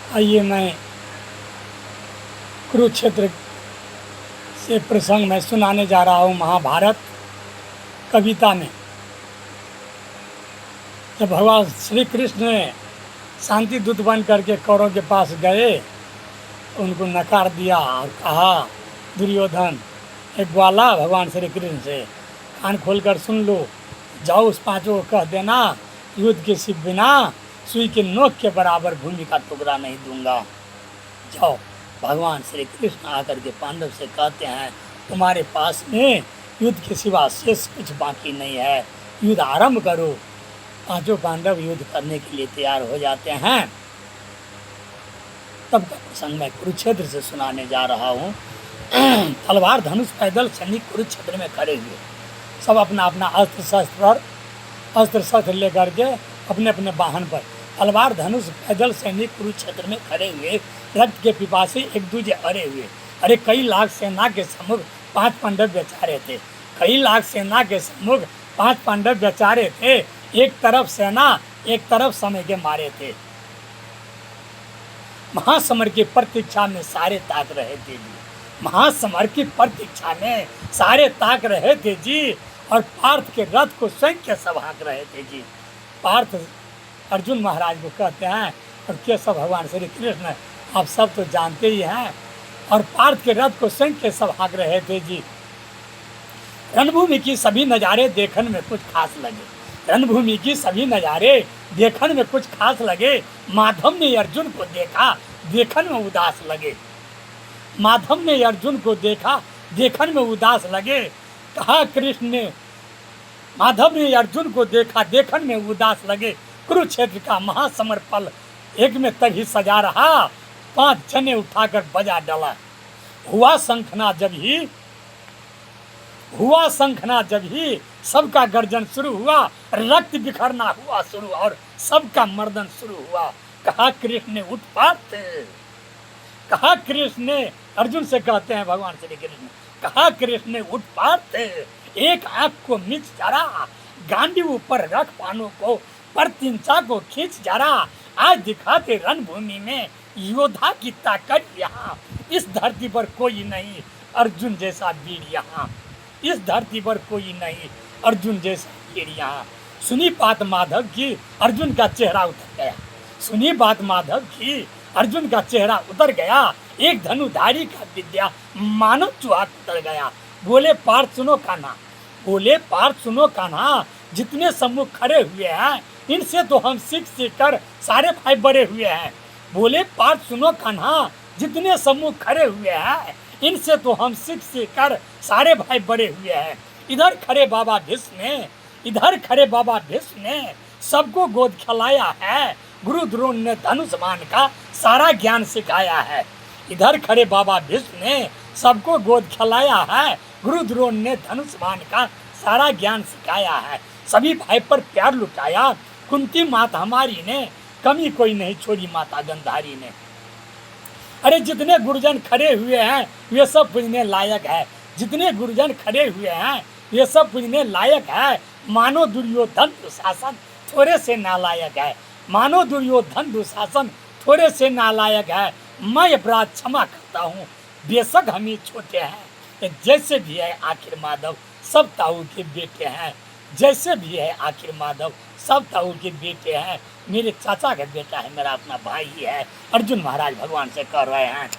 आइए मैं कुरुक्षेत्र से प्रसंग में सुनाने जा रहा हूँ। महाभारत कविता में जब भगवान श्री कृष्ण ने शांति दूत बन करके कौरव के पास गए, उनको नकार दिया और कहा, दुर्योधन एक ग्वाला भगवान श्री कृष्ण से, कान खोलकर सुन लो, जाओ उस पांचों को कह देना, युद्ध के सिर्फ बिना सुई के नोक के बराबर भूमि का टुकड़ा नहीं दूंगा। जाओ। भगवान श्री कृष्ण आकर के पांडव से कहते हैं, तुम्हारे पास में युद्ध के सिवा शेष कुछ बाकी नहीं है, युद्ध आरंभ करो। पांचों पांडव युद्ध करने के लिए तैयार हो जाते हैं। तब का प्रसंग मैं कुरुक्षेत्र से सुनाने जा रहा हूँ। तलवार धनुष पैदल सैनिक कुरुक्षेत्र में खड़े हुए, सब अपना अपना अस्त्र शस्त्र लेकर के अपने अपने वाहन पर, तलवार धनुष पैदल सैनिक कुरुक्षेत्र में खड़े हुए, रक्त के पिपासी एक दूजे अरे हुए। अरे कई लाख सेना के सम्मुख 5 पांडव बेचारे थे, कई लाख सेना के सम्मुख 5 पांडव बेचारे थे। एक तरफ सेना, एक तरफ समय के मारे थे। महासमर की प्रतीक्षा में सारे ताक रहे थे जी, महासमर की प्रतीक्षा में सारे ताक रहे थे जी। और पार्थ के रथ को स्वयं के सब हाँक रहे थे जी। पार्थ अर्जुन महाराज को कहते हैं, और केशव भगवान श्री कृष्ण, आप सब तो जानते ही हैं। और पार्थ के रथ को स्वयं के सब हाँक रहे थे जी। रणभूमि की सभी नज़ारे देखने में कुछ खास लगे, रणभूमि की सभी नज़ारे देखने में कुछ खास लगे। माधव ने अर्जुन को देखा, देखने में उदास लगे। माधव ने अर्जुन को देखा, देखने में उदास लगे। कहा कृष्ण ने, माधव ने अर्जुन को देखा, देखने में उदास लगे। कुरुक्षेत्र का महासमर पल एक में तभी सजा रहा, 5 जने उठाकर बजा डाला। हुआ शंखना जब ही सबका गर्जन शुरू हुआ, रक्त बिखरना हुआ शुरू और सबका मर्दन शुरू हुआ। कहा कृष्ण ने, उठ पार्थ। कहा कृष्ण ने, अर्जुन से कहते हैं भगवान श्री कृष्ण, कहा कृष्ण ने, उठ पार्थ। एक आंख को मीच जरा, गांडीव ऊपर रख पानों को, पर तिंचा को खींच जरा। आज दिखाते रणभूमि में योद्धा की ताकत यहाँ, इस धरती पर कोई नहीं अर्जुन जैसा वीर यहाँ, इस धरती पर कोई नहीं अर्जुन जैसा वीर यहाँ। सुनी बात माधव की, अर्जुन का चेहरा उतर गया। सुनी बात माधव की, अर्जुन का चेहरा उतर गया। एक धनुधारी का विद्या मानव चुहा उतर गया। बोले पार्थ सुनो कान्हा, बोले पार्थ सुनो कान्हा, जितने सम्मुख खड़े हुए हैं इनसे तो हम सीख कर सारे भाई बड़े हुए हैं। बोले पार्थ सुनो कान्हा, जितने सम्मुख खड़े हुए हैं इनसे तो हम सीख कर सारे भाई बड़े हुए हैं। इधर खड़े बाबा भीष्म ने सबको गोद खिलाया है, गुरु द्रोण ने धनुष बाण का सारा ज्ञान सिखाया है। इधर खड़े बाबा भीष्म ने सबको गोद खिलाया है, गुरु द्रोण ने धनुष बाण का सारा ज्ञान सिखाया है। सभी भाई पर प्यार लुटाया, कुंती माता हमारी ने कमी कोई नहीं छोड़ी माता गंधारी ने। अरे जितने गुरुजन खड़े हुए हैं वे सब पूजने लायक है, जितने गुरुजन खड़े हुए हैं वे सब पूजने लायक है। मानो दुर्योधन दुशासन थोड़े से नालायक है, मानो दुर्योधन दुशासन थोड़े से नालायक है। मैं अपराध क्षमा करता हूँ, बेशक हम ही छोटे हैं, जैसे भी है आखिर माधव सब ताऊ के बेटे हैं, जैसे भी है आखिर माधव सब ताऊ के बेटे हैं। मेरे चाचा का बेटा है, मेरा अपना भाई ही है। अर्जुन महाराज भगवान से कह रहे हैं।